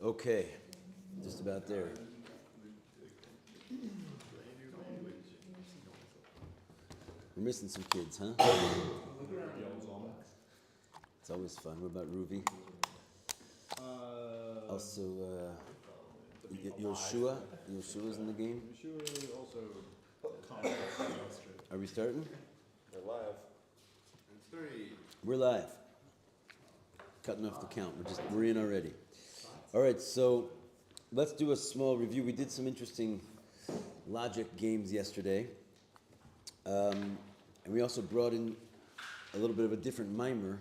Okay, just about there. We're missing some kids, huh? It's always fun. What about Ruby? Also, Yoshua. Yoshua's in the game. Yoshua also. Are we starting? We're live. And 3. We're live. Cutting off the count. We're in already. All right, so let's do a small review. We did some interesting logic games yesterday. And we also brought in a little bit of a different mimer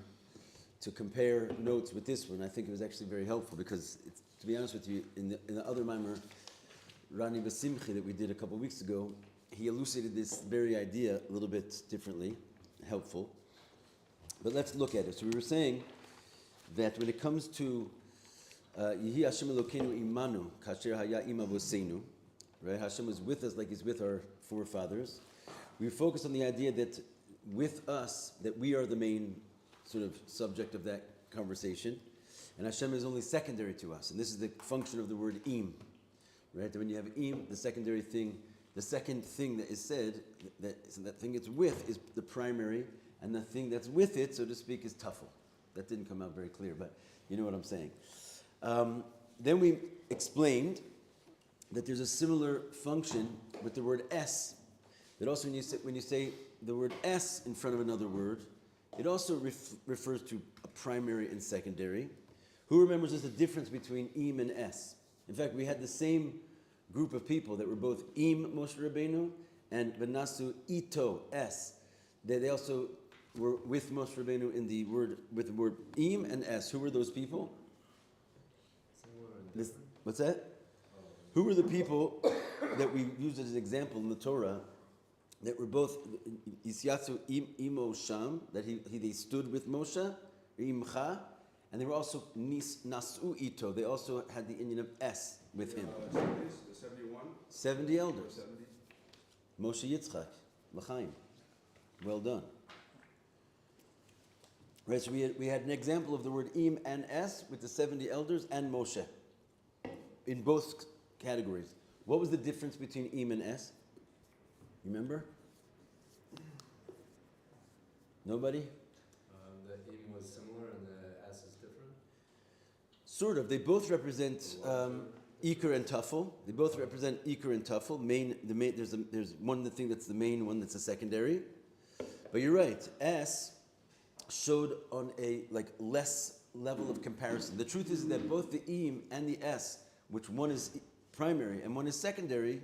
to compare notes with this one. I think it was actually very helpful because, to be honest with you, in the other mimer, Rani Basimchi, that we did a couple of weeks ago, he elucidated this very idea a little bit differently, helpful. But let's look at it. So we were saying that when it comes to Yahi Hashem Elokainu imanu, kasher haya ima voseinu, right? Hashem was with us like He's with our forefathers. We focus on the idea that with us, that we are the main sort of subject of that conversation, and Hashem is only secondary to us. And this is the function of the word im, right? That when you have im, the second thing that is said, that thing it's with is the primary, and the thing that's with it, so to speak, is tafel. That didn't come out very clear, but you know what I'm saying. Then we explained that there's a similar function with the word es. That also when you say the word es in front of another word, it also refers to a primary and secondary. Who remembers there's a difference between im and es? In fact, we had the same group of people that were both im Moshe Rabbeinu and Benasu ito es. They also were with Moshe Rabbeinu in the word with the word im and es. Who were those people? What's that? Who were the people that we used as an example in the Torah that were both Yisyatsu imo sham, that they stood with Moshe, imcha, and they were also nasu ito. They also had the Indian of es with him. 71? 70 elders. 70. Moshe Yitzchak, l'chaim. Well done. Right, so we had an example of the word im and es with the 70 elders and Moshe in both categories. What was the difference between im and es? You remember? Nobody? The im was similar and the s is different? Sort of. They both represent Iker and Tafel. They both represent Iker and Tafel. There's one thing that's the main, one that's a secondary. But you're right. S showed on a less level of comparison. The truth is that both the im and the s, which one is primary and one is secondary,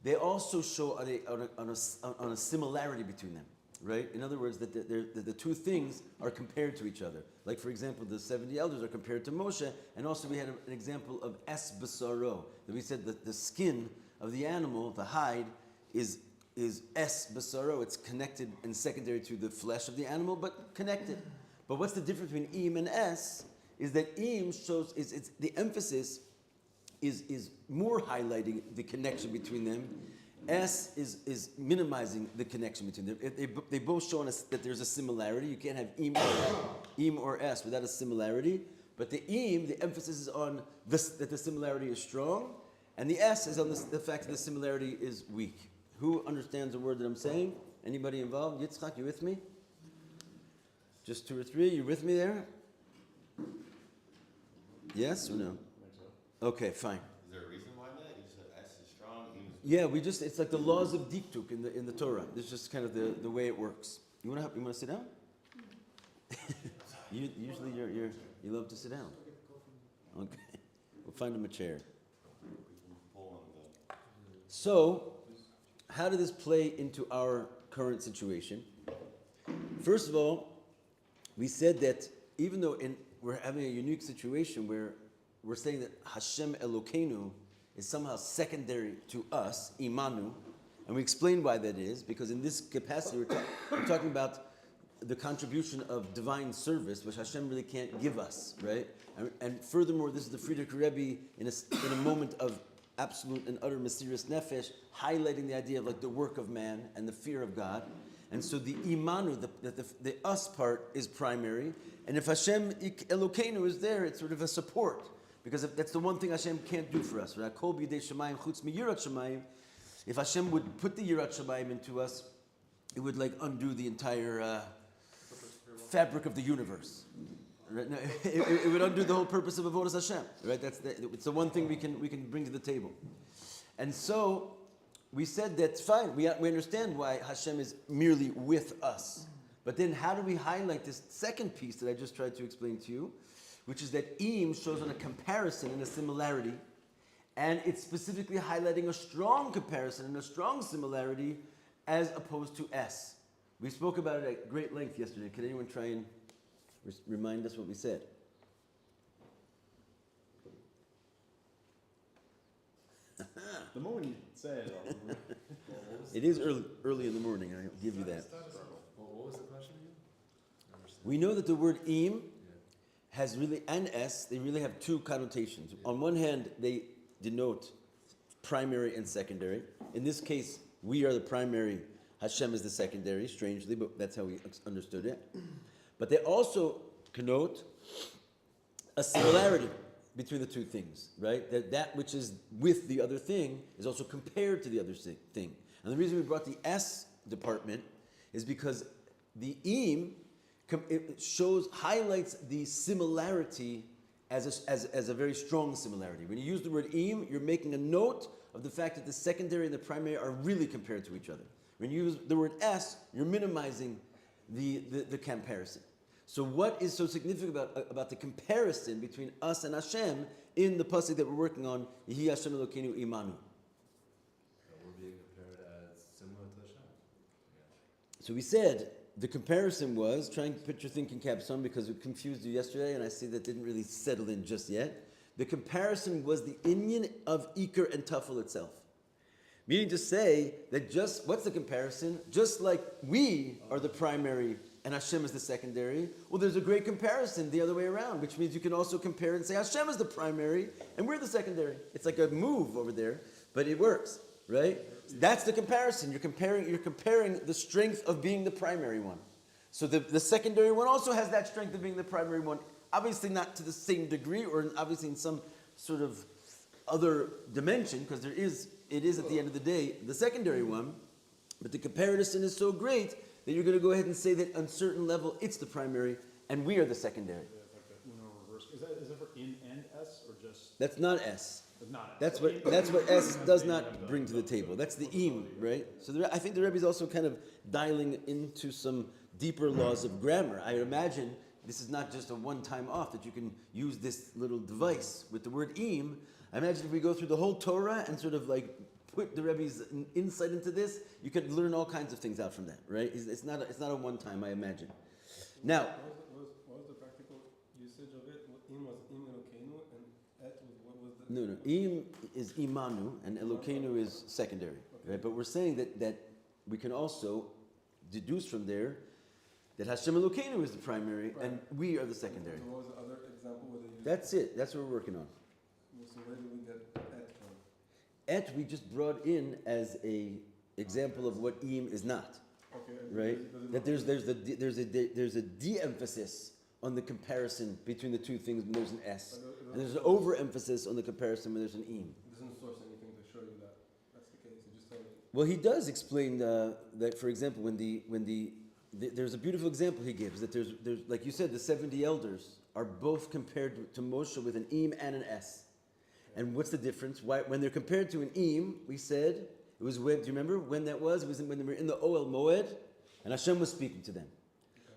they also show on a similarity between them, right? In other words, that the two things are compared to each other. Like, for example, the 70 elders are compared to Moshe, and also we had an example of es basaro, that we said that the skin of the animal, the hide, is es basaro. It's connected and secondary to the flesh of the animal, but connected. But what's the difference between im and es is that im shows, it's the emphasis is more highlighting the connection between them. S is minimizing the connection between them. They both show us that there's a similarity. You can't have im or s without a similarity. But the im, the emphasis is on this, that the similarity is strong, and the s is on the fact that the similarity is weak. Who understands the word that I'm saying? Anybody involved? Yitzchak, you with me? Just 2 or 3. You with me there? Yes or no? Okay, fine. Is there a reason why that? You just said S is strong. Yeah, it's like the laws of diktuk in the Torah. It's just kind of the way it works. You want to sit down? Usually you love to sit down. Okay, we'll find him a chair. So, how did this play into our current situation? First of all, we said that even though we're having a unique situation where we're saying that Hashem Elokainu is somehow secondary to us, imanu, and we explain why that is, because in this capacity we're talking about the contribution of divine service, which Hashem really can't give us, right? And furthermore, this is the Friedrich Rebbe in a moment of absolute and utter Mesiras Nefesh, highlighting the idea of the work of man and the fear of God. And so the imanu, the us part, is primary. And if Hashem Elokainu is there, it's sort of a support. because that's the one thing Hashem can't do for us. Right? Kol b'yidei shamayim chutz miyirat shamayim. If Hashem would put the yirat shamayim into us, it would like undo the entire fabric of the universe. Right? No, it would undo the whole purpose of avodas Hashem. Right? It's the one thing we can bring to the table. And so we said that's fine. We understand why Hashem is merely with us. But then how do we highlight this second piece that I just tried to explain to you, which is that im shows on a comparison and a similarity, and it's specifically highlighting a strong comparison and a strong similarity as opposed to s. We spoke about it at great length yesterday. Can anyone try and remind us what we said? The moment you say it, It is early in the morning, I'll give you that. What was the question again? We know that the word im has really, and s, they really have two connotations. On one hand, they denote primary and secondary. In this case, we are the primary, Hashem is the secondary, strangely, but that's how we understood it. But they also connote a similarity between the two things, right? That which is with the other thing is also compared to the other thing. And the reason we brought the S department is because the im highlights the similarity as a very strong similarity. When you use the word im, you're making a note of the fact that the secondary and the primary are really compared to each other. When you use the word s, you're minimizing the comparison. So what is so significant about the comparison between us and Hashem in the pasuk that we're working on, Yahi Hashem Elokainu imanu? We're being compared as similar to Hashem. So we said the comparison was, trying to put your thinking caps on because it confused you yesterday and I see that didn't really settle in just yet. The comparison was the inyan of Iker and Tafel itself. Meaning to say that what's the comparison? Just like we are the primary and Hashem is the secondary, well, there's a great comparison the other way around, which means you can also compare and say Hashem is the primary and we're the secondary. It's like a move over there, but it works, right? That's the comparison. You're comparing the strength of being the primary one. So the secondary one also has that strength of being the primary one. Obviously not to the same degree, or obviously in some sort of other dimension, because it is at the end of the day the secondary one. But the comparison is so great that you're going to go ahead and say that on a certain level it's the primary and we are the secondary. Is that for in and s or just? That's not s. Not That's what s does not bring to the table. That's the im, right? So I think the Rebbe is also kind of dialing into some deeper laws of grammar. I imagine this is not just a one-time off that you can use this little device with the word im. I imagine if we go through the whole Torah and sort of like put the Rebbe's insight into this, you could learn all kinds of things out from that, right? It's not a one-time, I imagine. Now, what was the practical usage of it? Im was im Elokainu, and et was what was the? no. Im is imanu, and Elokainu is secondary, right? But we're saying that we can also deduce from there that Hashem Elokainu is the primary, Right. and we are the secondary. So what was the other example where they used? That's it. That's what we're working on. So where did we get et from? Et we just brought in as a example of what im is not. Okay. Right? That there's a de-emphasis on the comparison between the two things when there's an S. And there's an overemphasis on the comparison when there's an im. It doesn't source anything to show you that that's the case. It just tells you. Well, he does explain that, for example, there's a beautiful example he gives, that there's like you said, the 70 elders are both compared to Moshe with an im and an S. And what's the difference? Why, when they're compared to an im, we said, it was when, do you remember when that was? It was when they were in the Oel Moed, and Hashem was speaking to them.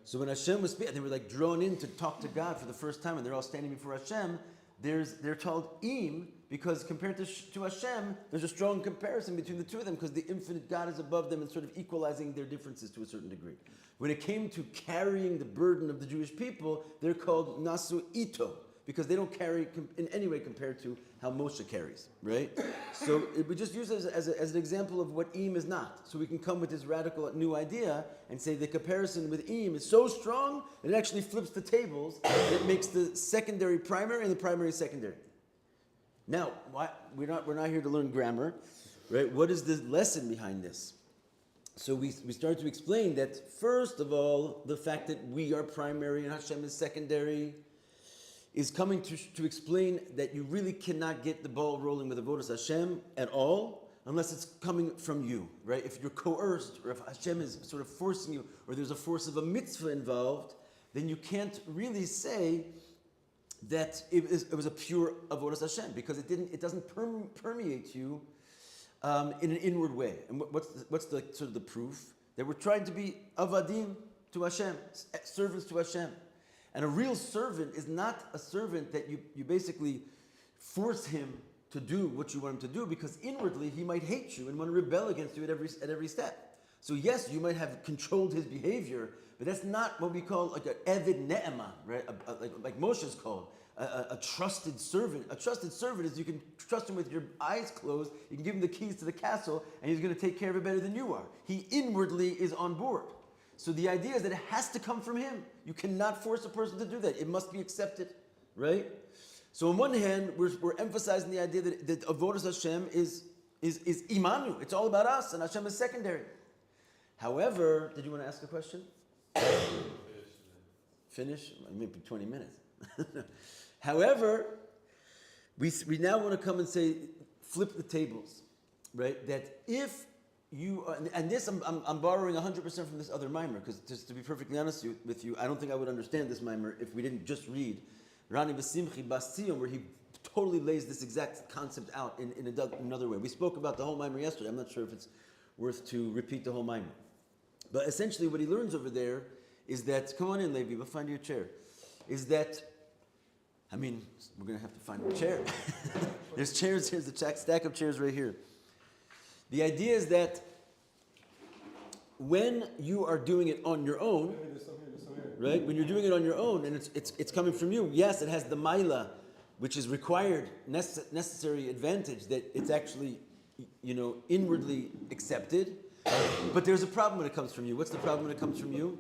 So when Hashem was speaking, they were like drawn in to talk to God for the first time, and they're all standing before Hashem. They're called im because compared to Hashem, there's a strong comparison between the two of them because the infinite God is above them and sort of equalizing their differences to a certain degree. When it came to carrying the burden of the Jewish people, they're called nasu ito because they don't carry in any way compared to how Moshe carries, right? So we just use it as an example of what im is not. So we can come with this radical new idea and say the comparison with im is so strong that it actually flips the tables. It makes the secondary primary and the primary secondary. Now, we're not here to learn grammar, right? What is the lesson behind this? So we start to explain that first of all, the fact that we are primary and Hashem is secondary is coming to explain that you really cannot get the ball rolling with avodas Hashem at all unless it's coming from you, right? If you're coerced, or if Hashem is sort of forcing you, or there's a force of a mitzvah involved, then you can't really say that it was a pure avodas Hashem, because it doesn't permeate you in an inward way. And what's the sort of the proof? That we're trying to be avadim to Hashem, servants to Hashem. And a real servant is not a servant that you basically force him to do what you want him to do, because inwardly he might hate you and want to rebel against you at every step. So yes, you might have controlled his behavior, but that's not what we call like an eved ne'ema, right? Like Moshe's called a trusted servant. A trusted servant is you can trust him with your eyes closed. You can give him the keys to the castle, and he's going to take care of it better than you are. He inwardly is on board. So the idea is that it has to come from him. You cannot force a person to do that. It must be accepted, right? So on one hand, we're emphasizing the idea that avodas Hashem is imanu. It's all about us, and Hashem is secondary. However, did you want to ask a question? Finish? Maybe 20 minutes. However, we now want to come and say, flip the tables, right? That if you and this I'm borrowing 100% from this other mimer, because just to be perfectly honest with you, I don't think I would understand this mimer if we didn't just read Rani B'Simchi Bas Tzion, where he totally lays this exact concept out in another way. We spoke about the whole mimer yesterday. I'm not sure if it's worth to repeat the whole mimer. But essentially what he learns over there is that, come on in, Levi, we'll find you a chair, is that, we're going to have to find a chair. There's chairs, here's the stack of chairs right here. The idea is that when you are doing it on your own, right? When you're doing it on your own and it's coming from you, yes, it has the maila, which is required, necessary advantage that it's actually, inwardly accepted. But there's a problem when it comes from you. What's the problem when it comes from you?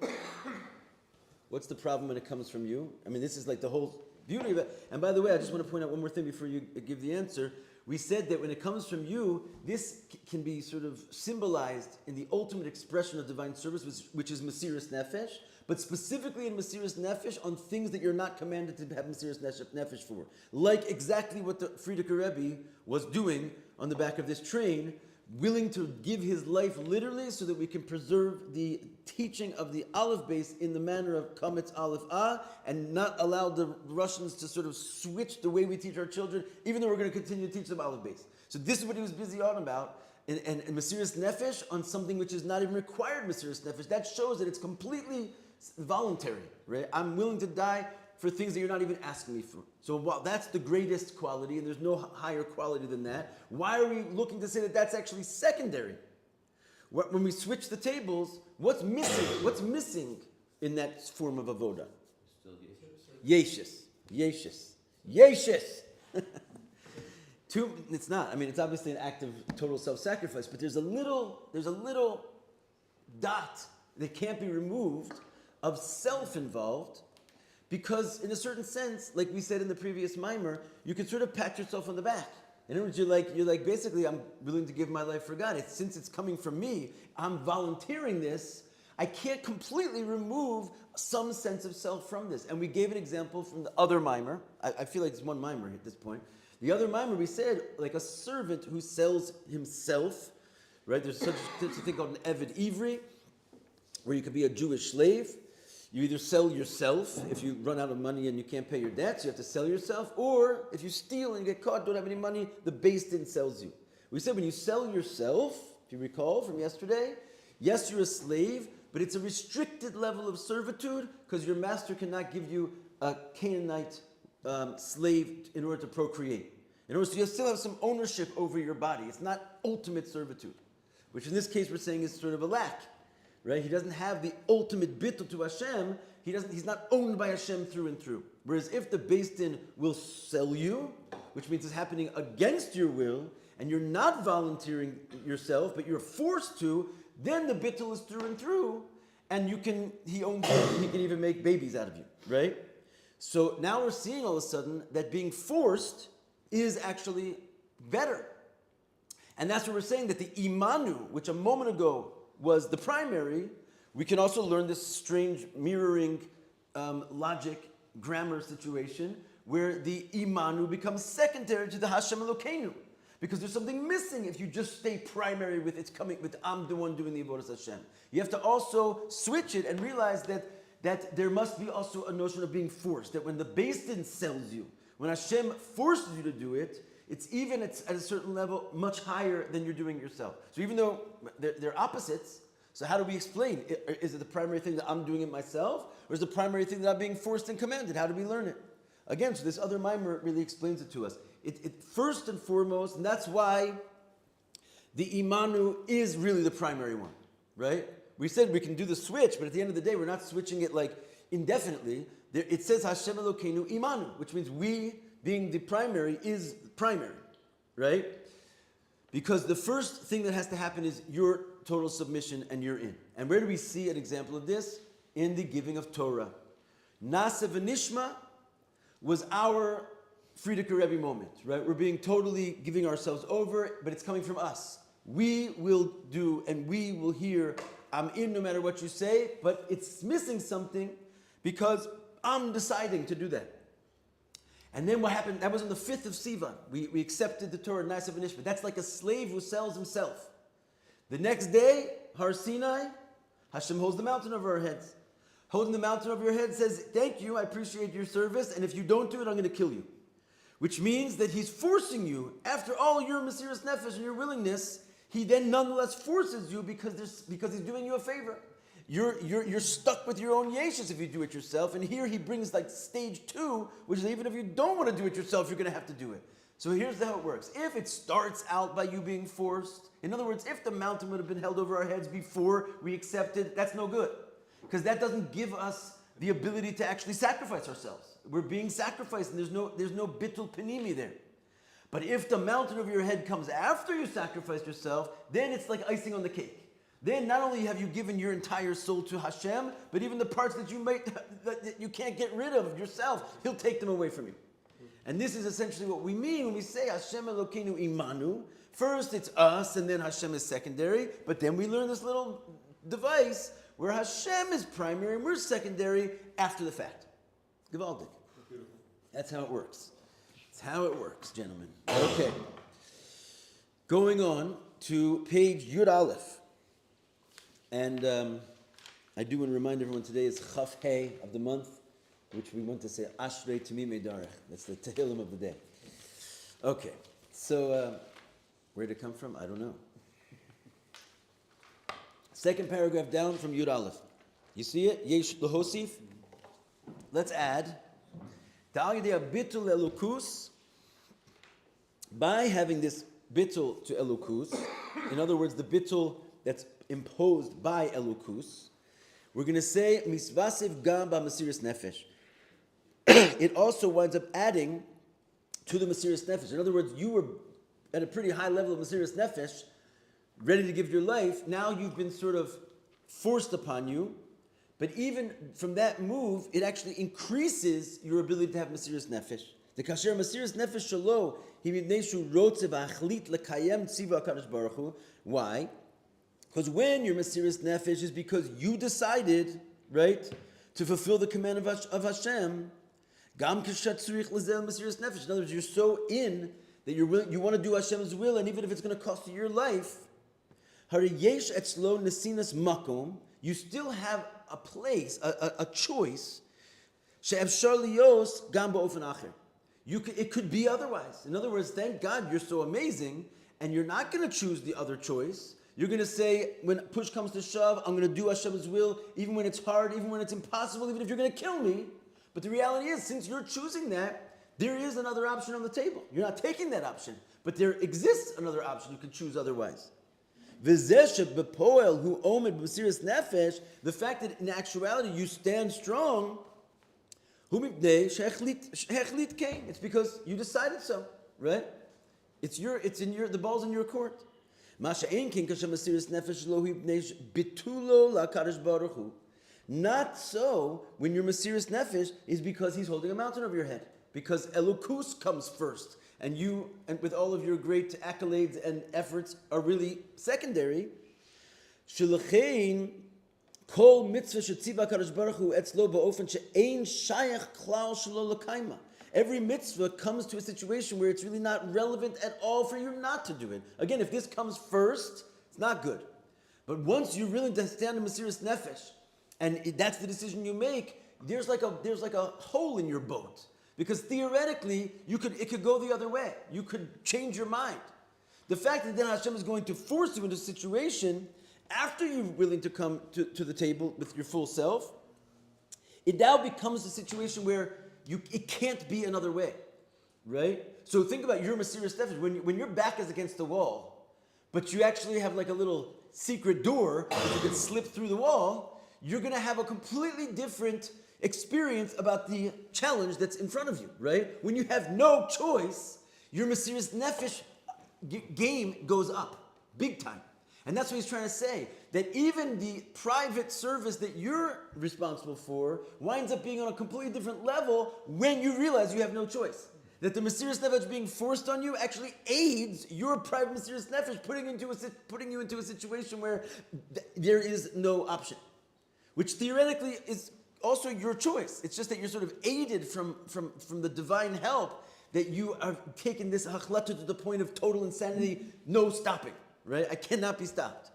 What's the problem when it comes from you? This is like the whole beauty of it. And by the way, I just want to point out one more thing before you give the answer. We said that when it comes from you, this can be sort of symbolized in the ultimate expression of divine service, which is Mesiras Nefesh, but specifically in Mesiras Nefesh on things that you're not commanded to have Mesiras Nefesh for. Like exactly what the Frierdiker Rebbe was doing on the back of this train, willing to give his life literally so that we can preserve the teaching of the Aleph base in the manner of Kametz Aleph A, and not allow the Russians to sort of switch the way we teach our children, even though we're going to continue to teach them Aleph base. So this is what he was busy on about, and Mesiras Nefesh on something which is not even required Mesiras Nefesh. That shows that it's completely voluntary, right? I'm willing to die for things that you're not even asking me for. So while that's the greatest quality, and there's no higher quality than that, why are we looking to say that that's actually secondary? When we switch the tables, what's missing? What's missing in that form of avoda? Still Yeshus. Yeshus. It's not. It's obviously an act of total self-sacrifice, but there's a little dot that can't be removed of self involved. Because in a certain sense, like we said in the previous mimer, you can sort of pat yourself on the back. In other words, you're like basically, I'm willing to give my life for God. Since it's coming from me, I'm volunteering this. I can't completely remove some sense of self from this. And we gave an example from the other mimer. I feel like it's one mimer at this point. The other mimer, we said, like a servant who sells himself, right? There's such a thing called an Eved Ivri, where you could be a Jewish slave. You either sell yourself, if you run out of money and you can't pay your debts, you have to sell yourself, or if you steal and you get caught, don't have any money, the Beis Din sells you. We said when you sell yourself, if you recall from yesterday, yes, you're a slave, but it's a restricted level of servitude because your master cannot give you a Canaanite slave in order to procreate. In other words, you still have some ownership over your body. It's not ultimate servitude, which in this case we're saying is sort of a lack. Right? He doesn't have the ultimate bittul to Hashem. He's not owned by Hashem through and through. Whereas if the Beis Din will sell you, which means it's happening against your will, and you're not volunteering yourself, but you're forced to, then the bittul is through and through, and he owns you, he can even make babies out of you, right? So now we're seeing all of a sudden that being forced is actually better. And that's what we're saying, that the imanu, which a moment ago was the primary, we can also learn this strange mirroring logic grammar situation where the Imanu becomes secondary to the Hashem Elokainu. Because there's something missing if you just stay primary with it's coming with I'm the one doing the Avodas Hashem. You have to also switch it and realize that there must be also a notion of being forced. That when the Beis Din sells you, when Hashem forces you to do it, it's even at a certain level much higher than you're doing yourself. So even though they're opposites, so how do we explain? Is it the primary thing that I'm doing it myself? Or is the primary thing that I'm being forced and commanded? How do we learn it? Again, so this other mimer really explains it to us. It first and foremost, and that's why the Imanu is really the primary one, right? We said we can do the switch, but at the end of the day, we're not switching it like indefinitely. It says Hashem Elokeinu Imanu, which means we, being the primary, is primary, right? Because the first thing that has to happen is your total submission and you're in. And where do we see an example of this? In the giving of Torah. Nasa v'nishma was our Frierdiker Rebbe moment, right? We're being totally giving ourselves over, but it's coming from us. We will do and we will hear, I'm in no matter what you say, but it's missing something because I'm deciding to do that. And then what happened, that was on the 5th of Sivan. We accepted the Torah, Nasa v'nishma. That's like a slave who sells himself. The next day, Har Sinai, Hashem holds the mountain over our heads. Holding the mountain over your head says, thank you, I appreciate your service, and if you don't do it, I'm going to kill you. Which means that he's forcing you, after all your Mesiras Nefesh and your willingness, he then nonetheless forces you because he's doing you a favor. You're stuck with your own yeshus if you do it yourself, and here he brings like stage 2, which is even if you don't want to do it yourself, you're going to have to do it. So here's how it works. If it starts out by you being forced, in other words, if the mountain would have been held over our heads before we accepted, that's no good. Because that doesn't give us the ability to actually sacrifice ourselves. We're being sacrificed and there's no bittul panimi there. But if the mountain over your head comes after you sacrificed yourself, then it's like icing on the cake. Then not only have you given your entire soul to Hashem, but even the parts that you can't get rid of yourself, He'll take them away from you. And this is essentially what we mean when we say Hashem Elokeinu Imanu. First it's us and then Hashem is secondary, but then we learn this little device where Hashem is primary and we're secondary after the fact. Gewaldig. That's how it works. That's how it works, gentlemen. Okay. Going on to page Yud Aleph. And I do want to remind everyone today is Chaf Hey of the month, which we want to say Ashrei Tamimei Darech. That's the Tehillim of the day. Okay. So where did it come from? I don't know. Second paragraph down from Yud Aleph. You see it? Yesh L'Hosif. Let's add. Ta'al Yedei Bitul Elokus. By having this bitul to Elokus, in other words, the bitul that's imposed by Elokus, we're going to say Misvasiv Gam B'Mesiras Nefesh. It also winds up adding to the Mesiras Nefesh. In other words, you were at a pretty high level of Mesiras Nefesh, ready to give your life. Now you've been sort of forced upon you. But even from that move, it actually increases your ability to have Mesiras Nefesh. The kasher Mesiras Nefesh shalo, he midneshu rotze v'achlit lekayem tziva HaKadosh Baruch Hu. Why? Because when your Mesiras Nefesh is because you decided, right, to fulfill the command of Hashem, gam kishat tzurich lezel Mesiras Nefesh. In other words, you're so in that you want to do Hashem's will, and even if it's going to cost you your life, hariyesh etzlo nesinas makom, you still have a place, a choice. She'efshar liyos gam ba'ofen acher. It could be otherwise. In other words, thank God you're so amazing, and you're not going to choose the other choice. You're going to say, when push comes to shove, I'm going to do Hashem's will, even when it's hard, even when it's impossible, even if you're going to kill me. But the reality is, since you're choosing that, there is another option on the table. You're not taking that option, but there exists another option. You can choose otherwise. The fact that in actuality you stand strong, it's because you decided so, right? The ball's in your court. Not so when your Mesiras Nefesh is because he's holding a mountain over your head. Because Elokus comes first. And you, and with all of your great accolades and efforts, are really secondary. Kol mitzvah shetziva HaKadosh Baruch Hu etzlo ba'ofen she'ein shayach klal shelo l'kaima. Every mitzvah comes to a situation where it's really not relevant at all for you not to do it. Again, if this comes first, it's not good. But once you're willing to stand in Mesiras Nefesh, and that's the decision you make, there's like a hole in your boat. Because theoretically, it could go the other way. You could change your mind. The fact that then Hashem is going to force you into a situation after you're willing to come to the table with your full self, it now becomes a situation where it can't be another way, right? So think about your Mesiras Nefesh. When your back is against the wall, but you actually have like a little secret door that you can slip through the wall, you're going to have a completely different experience about the challenge that's in front of you, right? When you have no choice, your Mesiras Nefesh game goes up, big time. And that's what he's trying to say, that even the private service that you're responsible for winds up being on a completely different level when you realize you have no choice. That the Mesiras Nefesh being forced on you actually aids your private Mesiras Nefesh, putting you into a situation where there is no option. Which theoretically is also your choice. It's just that you're sort of aided from the divine help, that you are taking this hachlata to the point of total insanity, no stopping. Right? I cannot be stopped.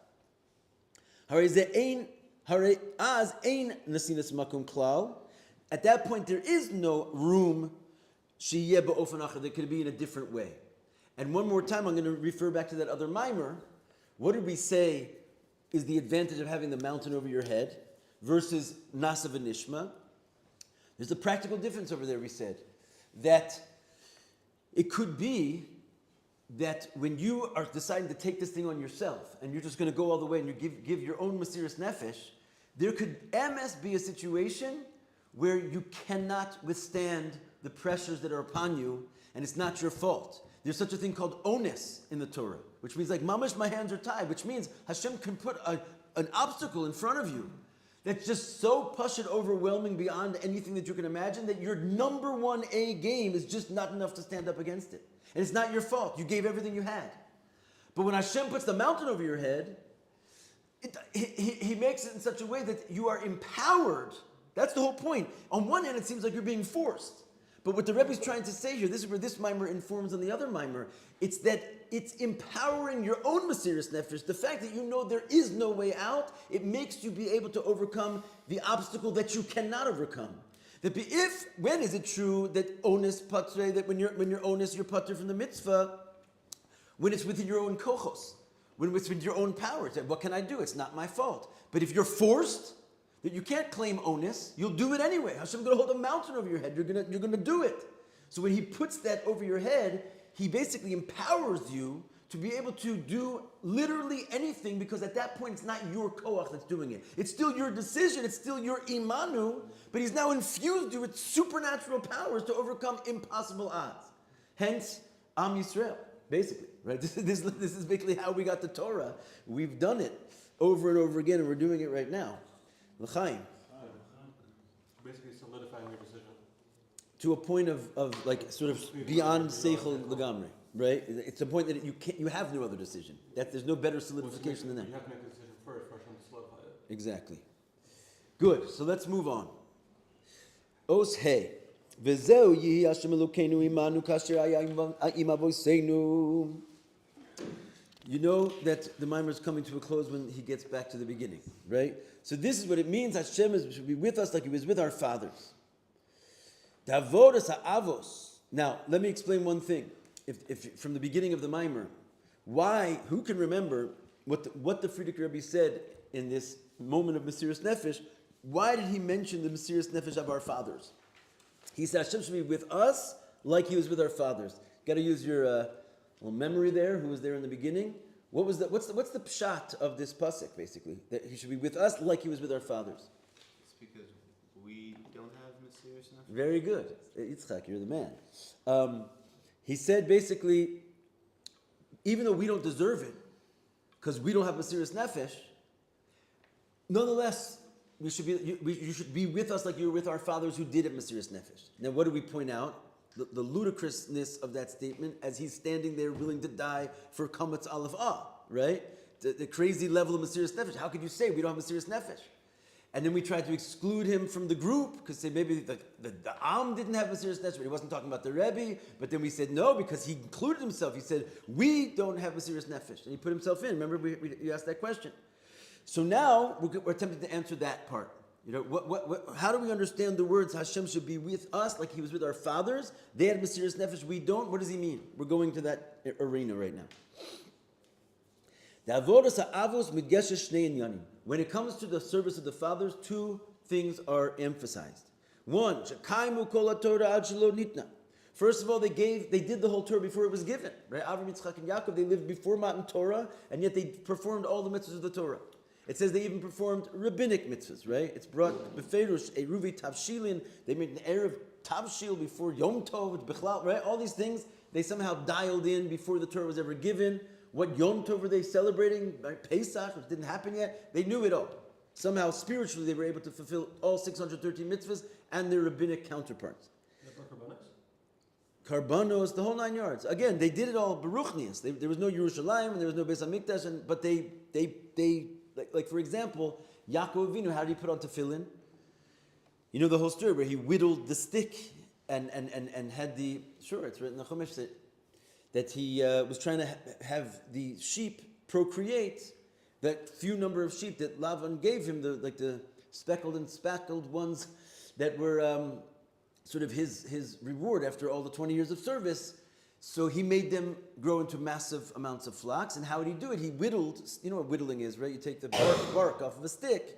At that point, there is no room that could be in a different way. And one more time, I'm going to refer back to that other mimer. What did we say is the advantage of having the mountain over your head versus nasa v'nishma? There's a practical difference over there, we said. That it could be that when you are deciding to take this thing on yourself and you're just going to go all the way and you give your own Mesiras Nefesh, there could be a situation where you cannot withstand the pressures that are upon you and it's not your fault. There's such a thing called onus in the Torah, which means like mamash, my hands are tied, which means Hashem can put an obstacle in front of you that's just so pashut, overwhelming beyond anything that you can imagine, that your number one A game is just not enough to stand up against it. And it's not your fault. You gave everything you had. But when Hashem puts the mountain over your head, he makes it in such a way that you are empowered. That's the whole point. On one hand, it seems like you're being forced. But what the Rebbe is trying to say here, this is where this mimer informs on the other mimer, it's that it's empowering your own Mesiras Nefesh. The fact that you know there is no way out, it makes you be able to overcome the obstacle that you cannot overcome. When is it true that onus patre, that when you're onus, you're patre from the mitzvah, when it's within your own kochos, when it's with your own power? What can I do? It's not my fault. But if you're forced, that you can't claim onus, you'll do it anyway. Hashem's going to hold a mountain over your head. You're going to do it. So when he puts that over your head, he basically empowers you to be able to do literally anything, because at that point it's not your koach that's doing it. It's still your decision, it's still your imanu, but he's now infused you with supernatural powers to overcome impossible odds. Hence, Am Yisrael, basically. Right? This is basically how we got the Torah. We've done it over and over again, and we're doing it right now. L'chaim. Basically solidifying your decision. To a point of like sort of beyond seichel legamri. Right? It's a point that you have no other decision. There's no better solidification than that. You have to make a decision first for Hashem to solidify it. Exactly. Good. So let's move on. Os he. V'zeu yihi Hashem Elokainu imanu kasher haya im avoseinu. You know that the mimer is coming to a close when he gets back to the beginning, right? So this is what it means. Hashem should be with us like he was with our fathers. Davodas ha'avos. Now, let me explain one thing. If from the beginning of the mimer, who can remember what the Frierdiker Rebbe said in this moment of Mesiras Nefesh? Why did he mention the Mesiras Nefesh of our fathers? He said Hashem should be with us like he was with our fathers. Got to use your little memory there. Who was there in the beginning? What's the pshat of this pasuk? Basically, that he should be with us like he was with our fathers. It's because we don't have Mesiras Nefesh. Very good, Yitzchak. You're the man. He said basically, even though we don't deserve it, because we don't have Mesiras Nefesh, nonetheless, you should be with us like you were with our fathers who did have Mesiras Nefesh. Now, what do we point out? The ludicrousness of that statement as he's standing there willing to die for Kamatz Aleph Ah, right? The crazy level of Mesiras Nefesh. How could you say we don't have Mesiras Nefesh? And then we tried to exclude him from the group because maybe the Am didn't have Mesiras Nefesh, but he wasn't talking about the Rebbe. But then we said no because he included himself. He said, we don't have Mesiras Nefesh. And he put himself in. Remember, you asked that question. So now we're attempting to answer that part. You know, how do we understand the words Hashem should be with us like he was with our fathers? They had Mesiras Nefesh, we don't. What does he mean? We're going to that arena right now. When it comes to the service of the fathers, two things are emphasized. One, first of all, they did the whole Torah before it was given. Right? Avraham, Yitzchak, and Yaakov, they lived before Matan Torah, and yet they performed all the mitzvahs of the Torah. It says they even performed rabbinic mitzvahs, right? It's brought Beferush, Eruvi Tavshilin, they made an Erev Tavshil before Yom Tov, Bichlal, right? All these things, they somehow dialed in before the Torah was ever given. What Yom Tov were they celebrating? Right? Pesach, which didn't happen yet. They knew it all. Somehow, spiritually, they were able to fulfill all 613 mitzvahs and their rabbinic counterparts. Karbanos, the whole 9 yards. Again, they did it all Baruchnius. There was no Yerushalayim and there was no Beis Hamikdash, but they like for example, Yaakov Avinu, how did he put on tefillin? You know the whole story where he whittled the stick and had the, sure, it's written in the Chumash that he was trying to have the sheep procreate, that few number of sheep that Lavan gave him, the speckled and spackled ones that were sort of his reward after all the 20 years of service. So he made them grow into massive amounts of flocks. And how did he do it? He whittled, you know what whittling is, right? You take the bark off of a stick.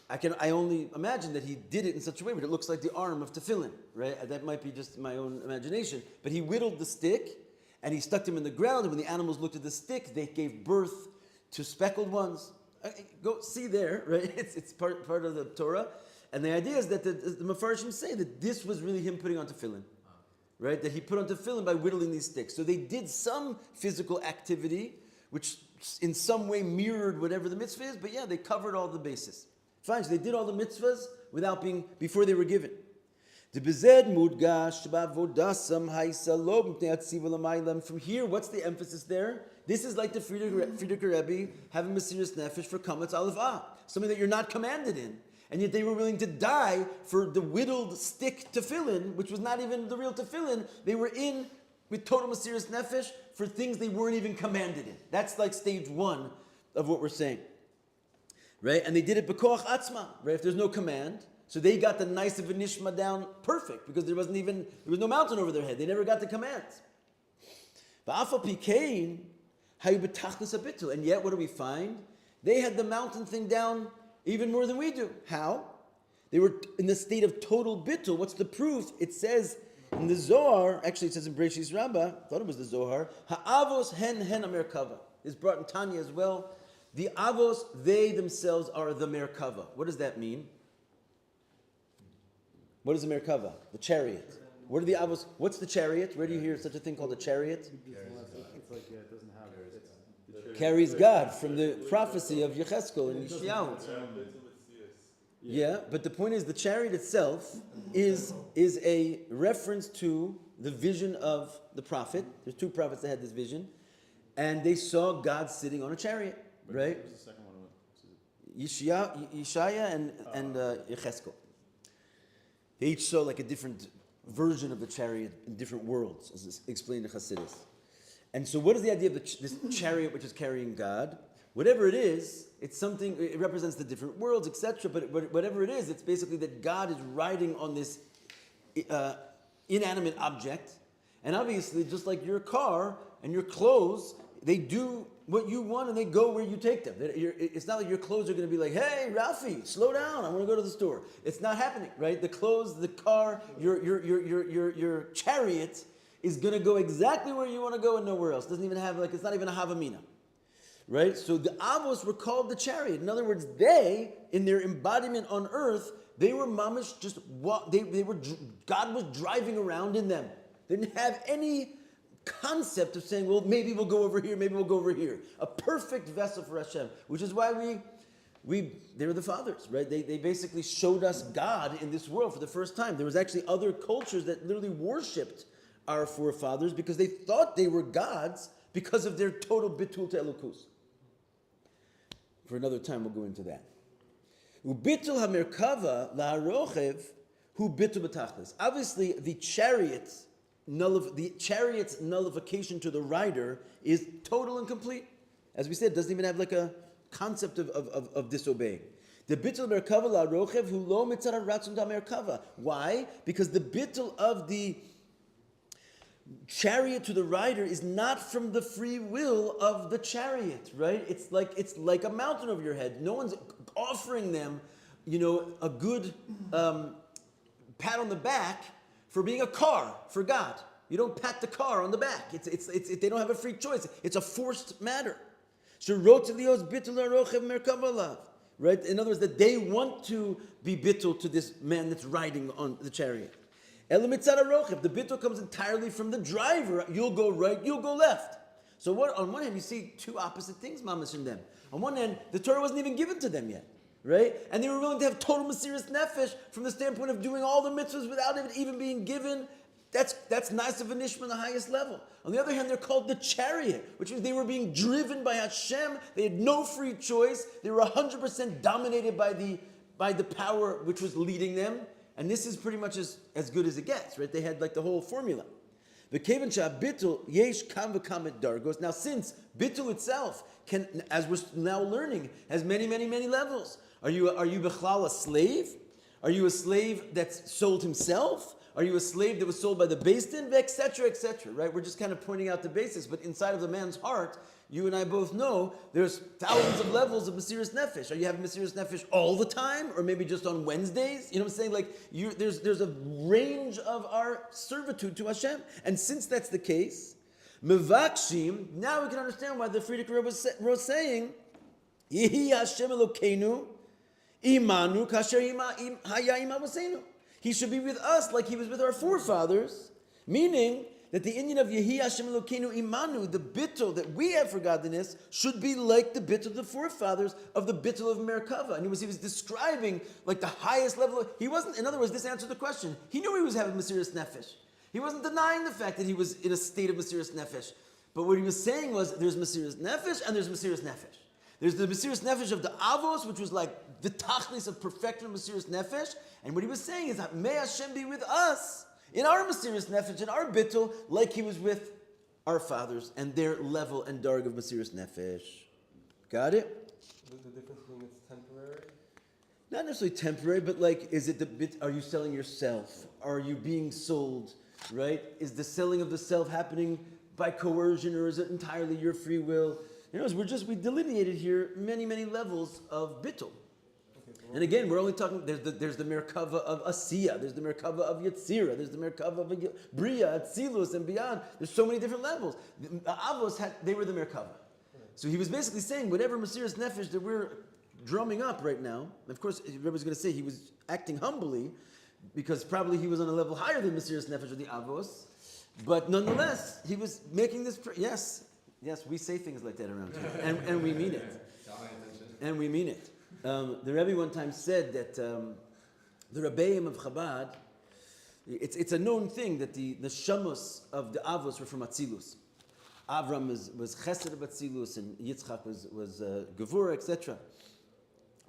I only imagine that he did it in such a way, but it looks like the arm of tefillin, right? That might be just my own imagination. But he whittled the stick, and he stuck them in the ground, and when the animals looked at the stick, they gave birth to speckled ones. Go see there, right? It's part of the Torah. And the idea is that the Mefarshim say that this was really him putting on tefillin. Right, that he put on tefillin by whittling these sticks. So they did some physical activity, which in some way mirrored whatever the mitzvah is, but yeah, they covered all the bases. Fine, so they did all the mitzvahs before they were given. From here, what's the emphasis there? This is like the Frierdiker Rebbe having Mesiras Nefesh for Kamatz Aleph Ah, something that you're not commanded in. And yet they were willing to die for the whittled stick tefillin, which was not even the real tefillin. They were in with total Mesiras Nefesh for things they weren't even commanded in. That's like stage one of what we're saying. Right? And they did it b'koach atzma, right? If there's no command. So they got the nice of a nishma down perfect because there was no mountain over their head. They never got the commands. And yet what do we find? They had the mountain thing down even more than we do. How? They were in the state of total bittul. What's the proof? It says in the Zohar, actually it says in Bereshis Rabbah, I thought it was the Zohar, Ha'avos hen Merkava. It's brought in Tanya as well. The avos, they themselves are the Merkava. What does that mean? What is the Merkava? The chariot. What are the avos? What's the chariot? Where do you hear such a thing called a chariot? It's like, yeah, it doesn't have it. Carries God from the prophecy of Yecheskel and Yeshayahu. Yeah, but the point is the chariot itself is a reference to the vision of the prophet. There's two prophets that had this vision, and they saw God sitting on a chariot, right? Who's the second one? Yeshaya and Yecheskel. They each saw like a different version of the chariot in different worlds, as is explained in Chassidus. And so what is the idea of this chariot which is carrying God? Whatever it is, it's something, it represents the different worlds, etc. But whatever it is, it's basically that God is riding on this inanimate object. And obviously, just like your car and your clothes, they do what you want and they go where you take them. It's not like your clothes are going to be like, hey, Ralphie, slow down, I want to go to the store. It's not happening, right? The clothes, the car, your chariot is going to go exactly where you want to go and nowhere else. It doesn't even have, it's not even a havamina. Right? So the avos were called the chariot. In other words, they, in their embodiment on earth, they were mamish just what God was driving around in them. They didn't have any concept of saying, well, maybe we'll go over here, maybe we'll go over here. A perfect vessel for Hashem, which is why they were the fathers, right? They basically showed us God in this world for the first time. There was actually other cultures that literally worshipped our forefathers because they thought they were gods because of their total bitul to Elokus. For another time, we'll go into that. Ubitul hamerkava la'arochev hu bitul b'tachlis. Obviously, the chariot's nullification to the rider is total and complete. As we said, it doesn't even have like a concept of disobeying. The bitul merkava la'arochev hu lo mitzad ratzon da merkava. Why? Because the bitul of the chariot to the rider is not from the free will of the chariot, right? It's like a mountain over your head. No one's offering them, a good pat on the back for being a car for God. You don't pat the car on the back. They don't have a free choice. It's a forced matter. Right? In other words, that they want to be bittul to this man that's riding on the chariot. The bittul comes entirely from the driver. You'll go right, you'll go left. So on one hand, you see two opposite things, mamash in them. On one hand, the Torah wasn't even given to them yet, right? And they were willing to have total mesiras nefesh from the standpoint of doing all the mitzvahs without it even being given. That's nice of a nishma on the highest level. On the other hand, they're called the chariot, which means they were being driven by Hashem. They had no free choice. They were 100% dominated by the power which was leading them. And this is pretty much as good as it gets, right? They had like the whole formula. Now, since bittul itself can, as we're now learning, has many, many, many levels. Are you bechlal a slave? Are you a slave that sold himself? Are you a slave that was sold by the Beis Din? Etc., etc., right? We're just kind of pointing out the basics, but inside of the man's heart, you and I both know there's thousands of levels of mesiras nefesh. Are you having mesiras nefesh all the time, or maybe just on Wednesdays? You know what I'm saying? Like there's a range of our servitude to Hashem, and since that's the case, mevakshim. Now we can understand why the Frierdiker Rebbe was saying, "Yahi Hashem Elokainu, imanu kasher haya imavosenu." He should be with us like he was with our forefathers, meaning that the Indian of Yahi Hashem Elokeinu Imanu, the bittul that we have for godliness, should be like the bittul of the forefathers of the bittul of Merkava. And he was describing like the highest level. He wasn't, in other words, this answered the question. He knew he was having mesiras nefesh. He wasn't denying the fact that he was in a state of mesiras nefesh. But what he was saying was there's mesiras nefesh and there's mesiras nefesh. There's the mesiras nefesh of the avos, which was like the tachlis of perfection of mesiras nefesh. And what he was saying is that may Hashem be with us in our mesiras nefesh, in our bittul, like he was with our fathers and their level and darg of mesiras nefesh. Got it? The difference being it's temporary? Not necessarily temporary, but like, is it the bit? Are you selling yourself? Are you being sold? Right? Is the selling of the self happening by coercion, or is it entirely your free will? You know, we delineated here many, many levels of bittul. And again, we're only talking, there's the Merkava of Asiya, there's the Merkava of Yetzira, there's the Merkava of Bria, Atzilus, and beyond. There's so many different levels. The Avos, they were the Merkava. So he was basically saying, whatever mesiras nefesh that we're drumming up right now, of course, everybody's going to say he was acting humbly, because probably he was on a level higher than mesiras nefesh of the Avos, but nonetheless, he was making this, yes, we say things like that around here, and we mean it. And we mean it. The Rebbe one time said that the Rebbeim of Chabad, it's a known thing that the Shamos of the Avos were from Atzilus. Avram was Chesed of Atzilus, and Yitzchak was Gevurah, etc.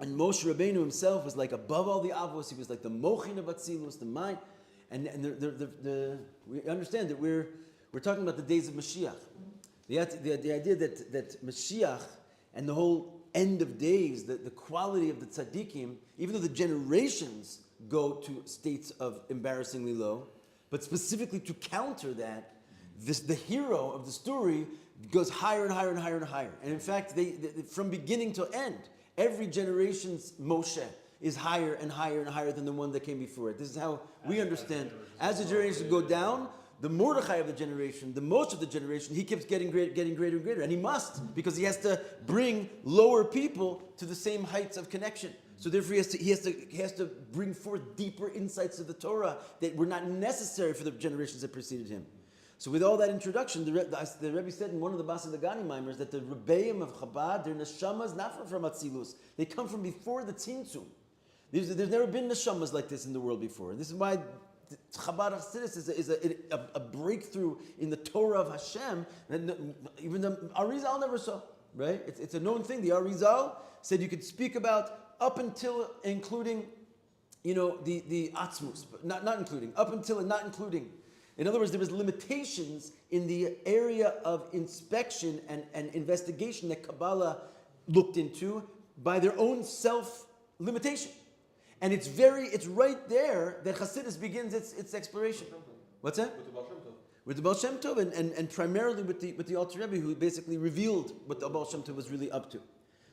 And Moshe Rabbeinu himself was like above all the Avos. He was like the Mochin of Atzilus, the mind. And we understand that we're talking about the days of Mashiach. The idea that Mashiach and the whole end of days, the quality of the tzaddikim, even though the generations go to states of embarrassingly low, but specifically to counter that, the hero of the story goes higher and higher and higher and higher. And in fact, they from beginning to end, every generation's Moshe is higher and higher and higher than the one that came before it. This is how we understand. As the generations go down, the Mordechai of the generation, the Moshe of the generation, he keeps getting greater and greater. And he must, because he has to bring lower people to the same heights of connection. So therefore he has to bring forth deeper insights of the Torah that were not necessary for the generations that preceded him. So with all that introduction, the Rebbe said in one of the Basa Dagani Maimers that the Rebbeim of Chabad, their neshamas not from Atzilus. They come from before the Tzimtzum. There's never been neshamas like this in the world before. This is why Chabad Chassidus is a breakthrough in the Torah of Hashem that even the Arizal never saw. right? It's a known thing. The Arizal said you could speak about up until including, the Atzmus, but not including, up until and not including. In other words, there was limitations in the area of inspection and investigation that Kabbalah looked into by their own self-limitation. And it's right there that Chassidus begins its exploration. What's that? With the Baal Shem Tov, and primarily with the Alter Rebbe, who basically revealed what the Baal Shem Tov was really up to.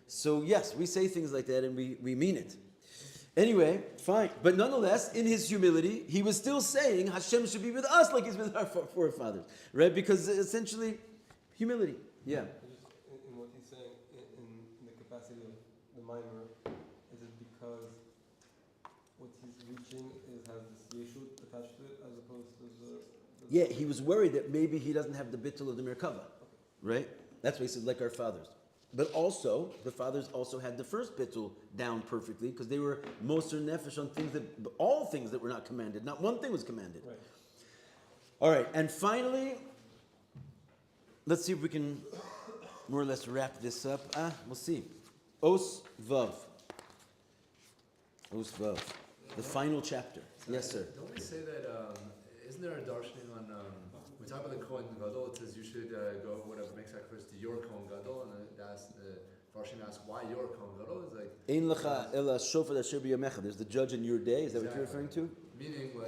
So yes, we say things like that and we mean it. Anyway, fine. But nonetheless, in his humility, he was still saying Hashem should be with us like he's with our forefathers. Right? Because essentially, humility. Yeah. Just in what he's saying, in the capacity of the minor, is it because what he's reaching has this yeshut attached to it as opposed to the Yeah, he was worried that maybe he doesn't have the bittul of the Merkava. Right? That's why he said, like our fathers. But also, the fathers also had the first bittul down perfectly because they were moser nefesh on all things that were not commanded. Not one thing was commanded. Right. All right, and finally, let's see if we can more or less wrap this up. We'll see. Os Vav. Os Vav. The final chapter. Yes, sir. Don't we say that, isn't there a darshaning on, we talk about the Kohen Gadol, it says you should go whatever makes sacrifice to your Kohen Gadol, and Farshim asks why your Kohen Gadol is like... Ein lecha ela shofar asher b'yamecha. There's the judge in your day. Is that what you're referring to? Meaning, the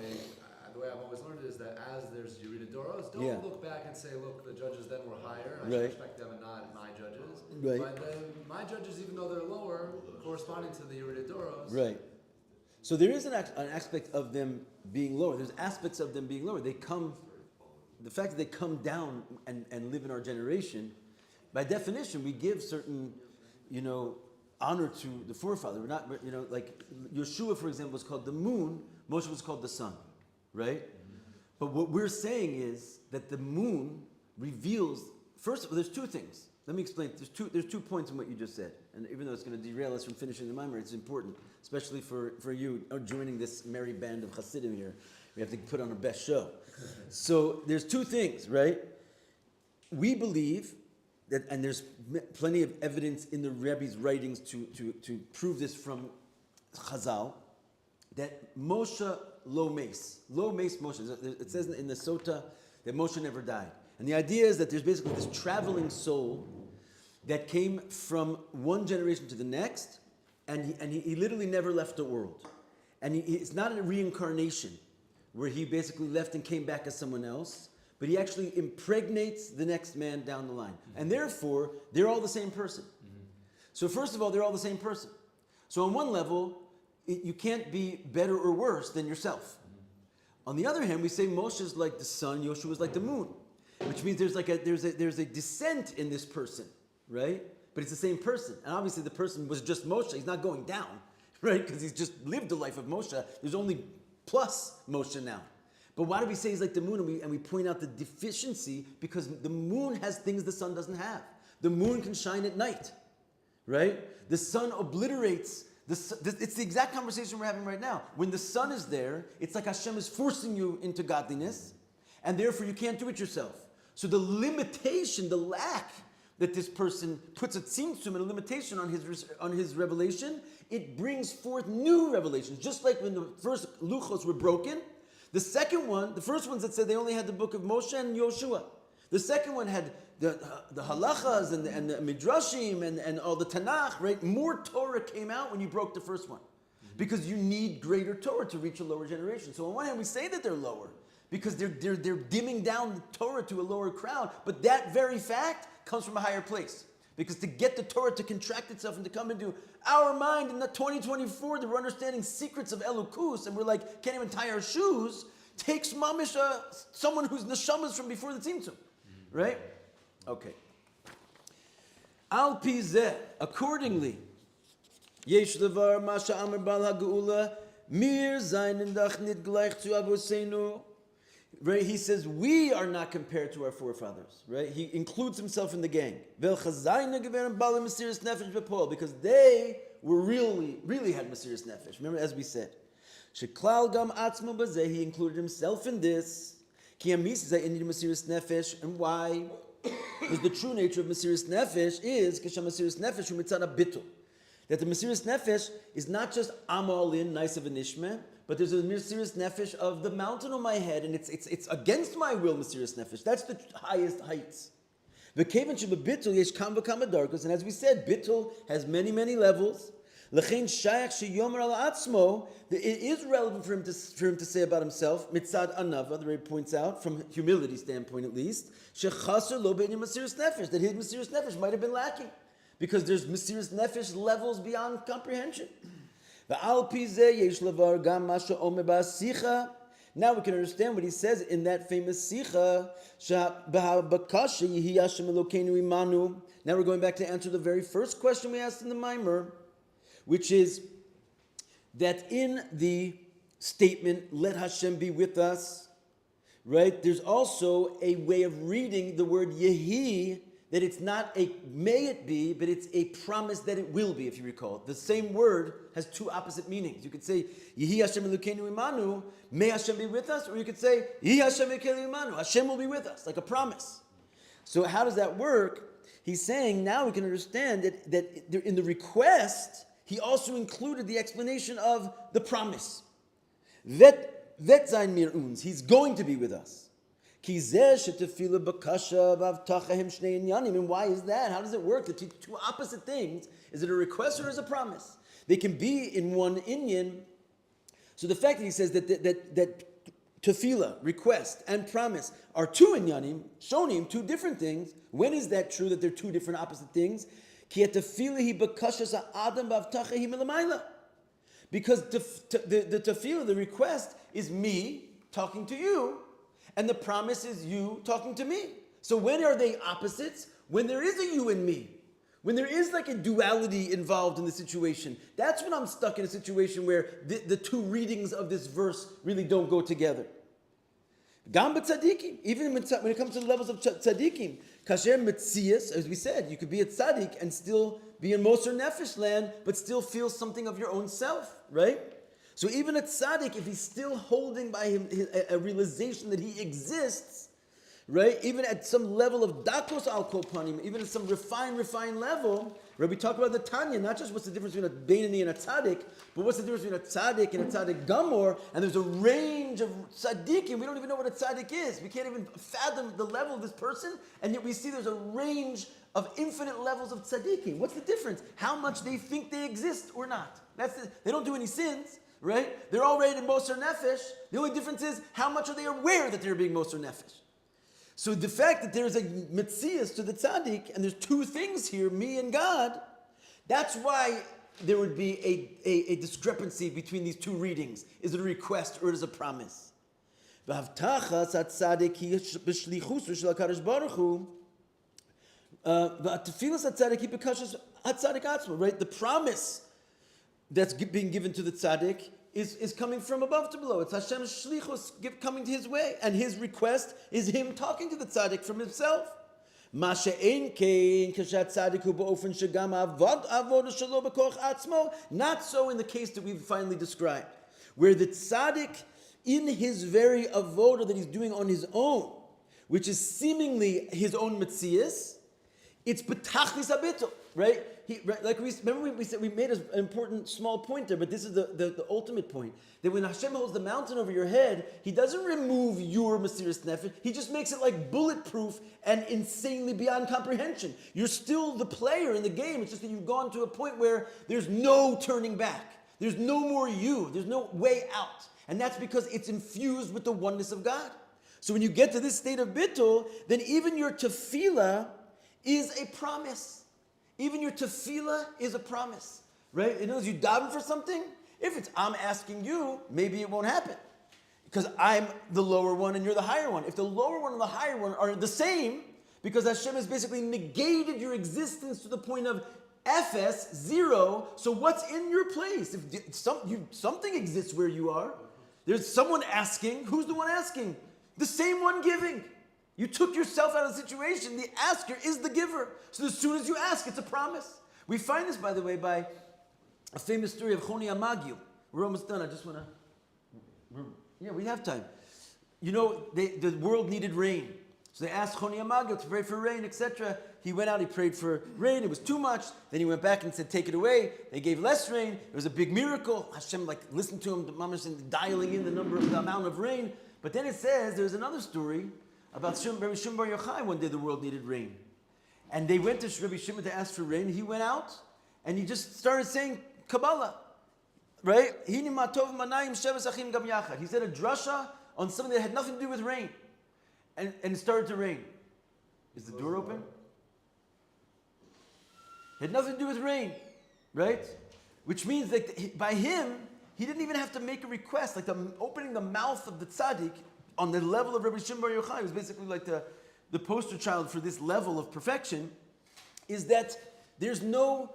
way I've always learned it is that as there's Yerida Doros, don't look back and say, look, the judges then were higher, I should respect them and not my judges. Right. But then my judges, even though they're lower, corresponding to the Yerida Doros. Right. So there is an aspect of them being lower. There's aspects of them being lower. The fact that they come down and live in our generation, by definition, we give certain, honor to the forefather. We're not, like Yeshua, for example, was called the moon. Moshe was called the sun, right? But what we're saying is that the moon reveals. First of all, there's two things. Let me explain. There's two points in what you just said, and even though it's going to derail us from finishing the Maimer, it's important, especially for you joining this merry band of Hasidim here. We have to put on our best show. So there's two things, right? We believe that, and there's plenty of evidence in the Rebbe's writings to prove this from Chazal, that Moshe lo mace Moshe. It says in the Sota that Moshe never died. And the idea is that there's basically this traveling soul that came from one generation to the next, and he literally never left the world. And it's not a reincarnation where he basically left and came back as someone else, but he actually impregnates the next man down the line. And therefore, they're all the same person. So first of all, they're all the same person. So on one level, you can't be better or worse than yourself. On the other hand, we say Moshe is like the sun, Yoshua is like the moon, which means there's a descent in this person, right? But it's the same person. And obviously the person was just Moshe. He's not going down, right? Because he's just lived the life of Moshe. There's only plus Moshe now. But why do we say he's like the moon? And we point out the deficiency because the moon has things the sun doesn't have. The moon can shine at night, right? The sun obliterates. It's the exact conversation we're having right now. When the sun is there, it's like Hashem is forcing you into godliness, and therefore you can't do it yourself. So the limitation, the lack that this person puts, it seems to him, a limitation on his revelation, it brings forth new revelations. Just like when the first luchos were broken, the first ones that said they only had the book of Moshe and Yoshua. The second one had the halachas and the midrashim and all the Tanakh, right? More Torah came out when you broke the first one. Because you need greater Torah to reach a lower generation. So on one hand, we say that they're lower because they're dimming down the Torah to a lower crowd, but that very fact comes from a higher place. Because to get the Torah to contract itself and to come into our mind in the 2024, that we're understanding secrets of Elokus, and we're like, can't even tie our shoes, takes mamish someone whose neshamas from before the tzimtzum. Right? Okay. Al pi zeh, accordingly, yesh levar masha amar bal ha'geula, mir zayin dach nit gleich zu avoseinu. Right? He says, we are not compared to our forefathers. Right? He includes himself in the gang. Because they were really had Mesiris Nefesh. Remember, as we said. Sheklal gam atzmo bazeh, he included himself in this. And why? is the true nature of Mesiris Nefesh is Kisham Mesiris Nefesh Umitzana Bittul. That the Mesiris Nefesh is not just I'm all in, nice of a nishma, but there's a Mesiris Nefesh of the mountain on my head, and it's against my will, Mesiris Nefesh. That's the highest heights. The Kavan Sheba Bittul Yesh Kam V'Kama Darkos, and as we said, Bittul has many, many levels. L'chein Shayach Sheyomer Al Atzmo, it is relevant for him to say about himself, Mitzad Anava, the Rebbe points out, from humility standpoint at least, Shechaser Lo Bein Mesiris Nefesh, that his Mesiris Nefesh might have been lacking, because there's Mesiris Nefesh levels beyond comprehension. Now we can understand what he says in that famous Sicha. Now we're going back to answer the very first question we asked in the Maimer, which is that in the statement, let Hashem be with us, right? There's also a way of reading the word Yahi, that it's not a may it be, but it's a promise that it will be, if you recall. The same word has two opposite meanings. You could say, Yehi Hashem Elokainu imanu, may Hashem be with us, or you could say, Yehi Hashem Elokainu imanu, Hashem will be with us, like a promise. So how does that work? He's saying now we can understand that in the request, he also included the explanation of the promise. Vet sein mir uns, he's going to be with us. And why is that? How does it work? The two opposite things, is it a request or is it a promise? They can be in one inyan. So the fact that he says that tefillah, request, and promise are two inyanim, shonim, two different things, when is that true that they're two different opposite things? Because the tefillah, the request, is me talking to you, and the promise is you talking to me. So when are they opposites? When there is a you and me. When there is like a duality involved in the situation. That's when I'm stuck in a situation where the two readings of this verse really don't go together. Gam b'tzadikim, even when it comes to the levels of tzadikim, kasher metzias, as we said, you could be a tzadik and still be in Moser Nefesh land, but still feel something of your own self, right? So even a tzaddik, if he's still holding by him a realization that he exists, right? Even at some level of dakos al kopanim, even at some refined level, right? We talk about the Tanya, not just what's the difference between a Beinani and a tzaddik, but what's the difference between a tzaddik and a tzaddik gamor, and there's a range of tzaddikim. We don't even know what a tzaddik is. We can't even fathom the level of this person, and yet we see there's a range of infinite levels of tzaddikim. What's the difference? How much they think they exist or not. They don't do any sins. Right? They're already in Moser Nefesh. The only difference is how much are they aware that they're being Moser Nefesh. So the fact that there's a metzias to the tzaddik, and there's two things here, me and God, that's why there would be a discrepancy between these two readings. Is it a request or is it a promise? Right? The promise that's being given to the tzaddik is coming from above to below. It's Hashem's shlichus coming to his way, and his request is him talking to the tzaddik from himself. Not so in the case that we've finally described, where the tzaddik in his very avoda that he's doing on his own, which is seemingly his own metzias, it's betachlis habitul, right? Like we said, we made an important small point there, but this is the ultimate point. That when Hashem holds the mountain over your head, He doesn't remove your Mesiris Nefesh. He just makes it like bulletproof and insanely beyond comprehension. You're still the player in the game. It's just that you've gone to a point where there's no turning back. There's no more you. There's no way out. And that's because it's infused with the oneness of God. So when you get to this state of bittul, then even your tefillah is a promise. Even your tefillah is a promise, right? In other words, you daven for something. If it's I'm asking you, maybe it won't happen because I'm the lower one and you're the higher one. If the lower one and the higher one are the same, because Hashem has basically negated your existence to the point of FS, zero. So what's in your place? If something exists where you are, there's someone asking. Who's the one asking? The same one giving. You took yourself out of the situation. The asker is the giver. So as soon as you ask, it's a promise. We find this, by the way, by a famous story of Choni Amagil. We're almost done. I just want to... Yeah, we have time. You know, the world needed rain. So they asked Choni Amagil to pray for rain, etc. He went out, he prayed for rain, it was too much. Then he went back and said, take it away. They gave less rain. There was a big miracle. Hashem listened to him, the mamash dialing in the amount of rain. But then it says, there's another story about Rabbi Shimon Bar Yochai. One day the world needed rain. And they went to Rabbi Shimon to ask for rain. He went out and he just started saying Kabbalah. Right? He said a drasha on something that had nothing to do with rain. And it started to rain. Is the door open? It had nothing to do with rain. Right? Which means that by him, he didn't even have to make a request. Like opening the mouth of the tzaddik on the level of Rabbi Shimon Bar Yochai, was basically like the poster child for this level of perfection, is that there's no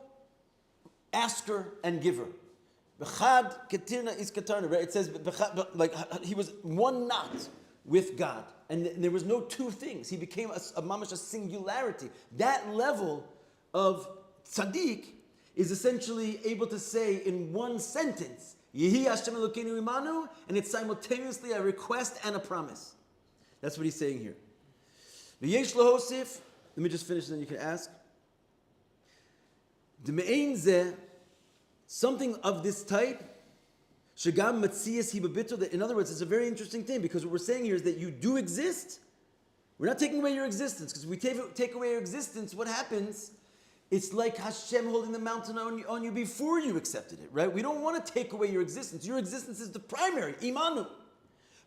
asker and giver. B'chad ketirna is katarna, right? It says like he was one knot with God, and there was no two things. He became a mamash, a singularity. That level of tzaddik is essentially able to say in one sentence, Yahi Hashem Elokainu imanu, and it's simultaneously a request and a promise. That's what he's saying here. V'yesh lahosif. Let me just finish, and then you can ask. D'me'ein zeh, something of this type, shagam matzias hibabitul. That, in other words, it's a very interesting thing, because what we're saying here is that you do exist. We're not taking away your existence, because if we take away your existence, what happens? It's like Hashem holding the mountain on you before you accepted it, right? We don't want to take away your existence. Your existence is the primary, imanu.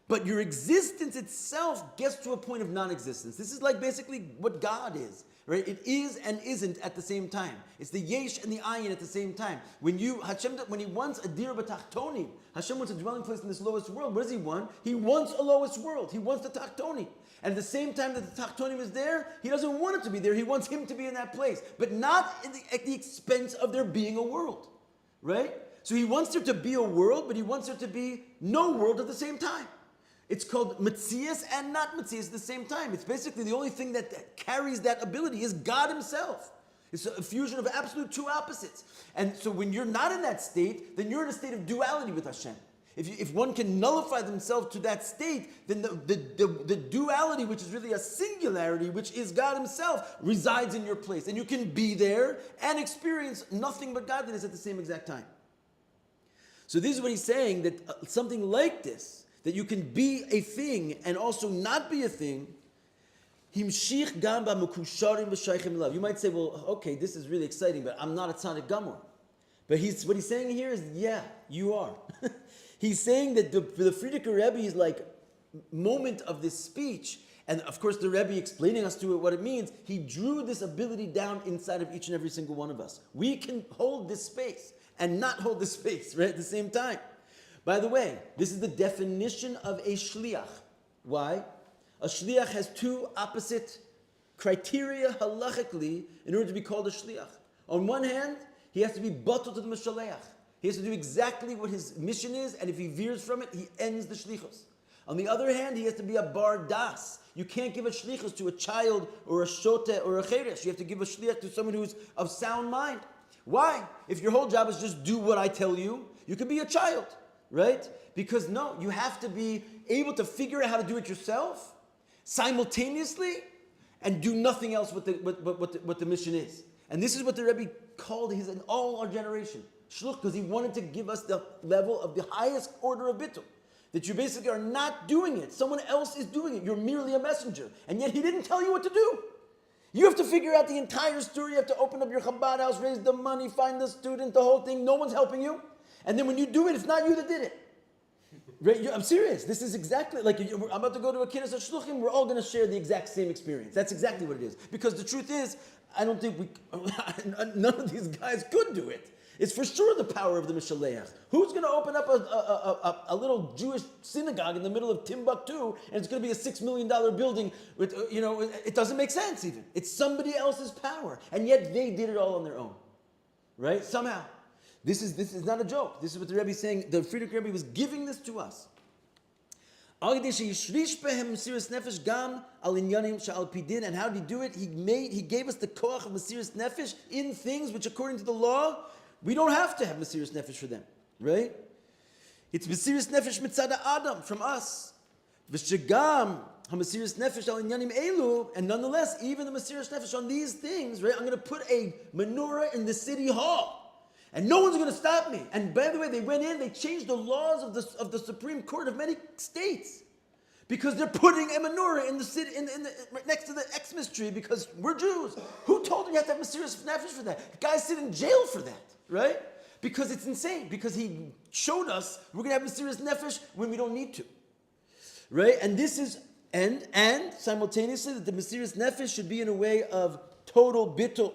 But your existence itself gets to a point of non-existence. This is like basically what God is, right? It is and isn't at the same time. It's the yesh and the ayin at the same time. When he wants a dir b'tachtonim, Hashem wants a dwelling place in this lowest world. What does he want? He wants a lowest world. He wants the tachtonim. And at the same time that the tachtonim is there, he doesn't want it to be there. He wants him to be in that place, but not at the expense of there being a world, right? So he wants there to be a world, but he wants there to be no world at the same time. It's called Metzias and not Metzias at the same time. It's basically the only thing that carries that ability is God himself. It's a fusion of absolute two opposites. And so when you're not in that state, then you're in a state of duality with Hashem. If one can nullify themselves to that state, then the duality, which is really a singularity, which is God himself, resides in your place. And you can be there and experience nothing but godliness at the same exact time. So this is what he's saying, that something like this, that you can be a thing and also not be a thing, you might say, well, okay, this is really exciting, but I'm not a tzaddik gamor. But what he's saying here is, yeah, you are. He's saying that the Frierdiker Rebbe's moment of this speech, and of course the Rebbe explaining us to it what it means, he drew this ability down inside of each and every single one of us. We can hold this space and not hold this space, right, at the same time. By the way, this is the definition of a shliach. Why? A shliach has two opposite criteria halachically in order to be called a shliach. On one hand, he has to be batul to the mishaleach. He has to do exactly what his mission is, and if he veers from it, he ends the shlichus. On the other hand, he has to be a bar das. You can't give a shlichus to a child or a shote or a cheresh. You have to give a shliach to someone who's of sound mind. Why? If your whole job is just do what I tell you, you could be a child, right? Because no, you have to be able to figure out how to do it yourself simultaneously and do nothing else what the mission is. And this is what the Rebbe called his in all our generation. Shluch, because he wanted to give us the level of the highest order of bittul. That you basically are not doing it. Someone else is doing it. You're merely a messenger. And yet he didn't tell you what to do. You have to figure out the entire story. You have to open up your Chabad house, raise the money, find the student, the whole thing. No one's helping you. And then when you do it, it's not you that did it. Right? I'm serious. This is exactly like I'm about to go to a kiddush at Shluchim. We're all going to share the exact same experience. That's exactly what it is. Because the truth is, I don't think none of these guys could do it. It's for sure the power of the Mishaleach. Who's going to open up a little Jewish synagogue in the middle of Timbuktu and it's going to be a $6 million building with, it doesn't make sense even. It's somebody else's power. And yet they did it all on their own. Right? Somehow. This is not a joke. This is what the Rebbe is saying. The Frierdiker Rebbe was giving this to us. And how did he do it? He gave us the koach of Mesiras Nefesh in things which according to the law, we don't have to have Mesiras Nefesh for them, right? It's Mesiras Nefesh mitzad Adam from us. V'shegam Hamasiris Nefesh al Inyanim Elu, and nonetheless, even the Masiris Nefesh on these things, right? I'm going to put a menorah in the city hall, and no one's going to stop me. And by the way, they went in, they changed the laws of the Supreme Court of many states because they're putting a menorah in the city, right next to the Xmas tree because we're Jews. Who told you you have to have Masiris Nefesh for that? The guys sit in jail for that, right? Because it's insane. Because he showed us we're going to have Masiris Nefesh when we don't need to, right? And this is. And simultaneously that the Mesiras Nefesh should be in a way of total bittul.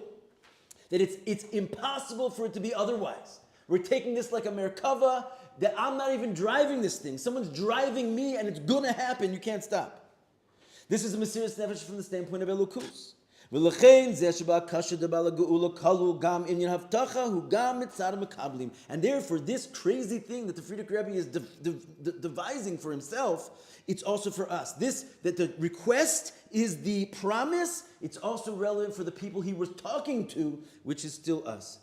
That it's impossible for it to be otherwise. We're taking this like a Merkava, that I'm not even driving this thing. Someone's driving me and it's going to happen. You can't stop. This is the Mesiras Nefesh from the standpoint of Elokus. And therefore, this crazy thing that the Frierdiker Rebbe is devising for himself, it's also for us. This, that the request is the promise, it's also relevant for the people he was talking to, which is still us.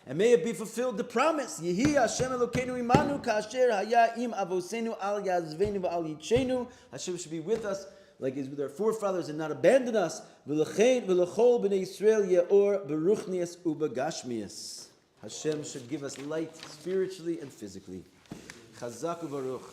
And may it be fulfilled the promise. Yahi Hashem Elokainu imanu kasher haya im avosenu al yazvenu v'al yichenu. Hashem should be with us like He's with our forefathers and not abandon us. V'lechol b'nei Yisrael ye'or beruchnias ubagashmias. Hashem should give us light spiritually and physically. Chazak u'baruch.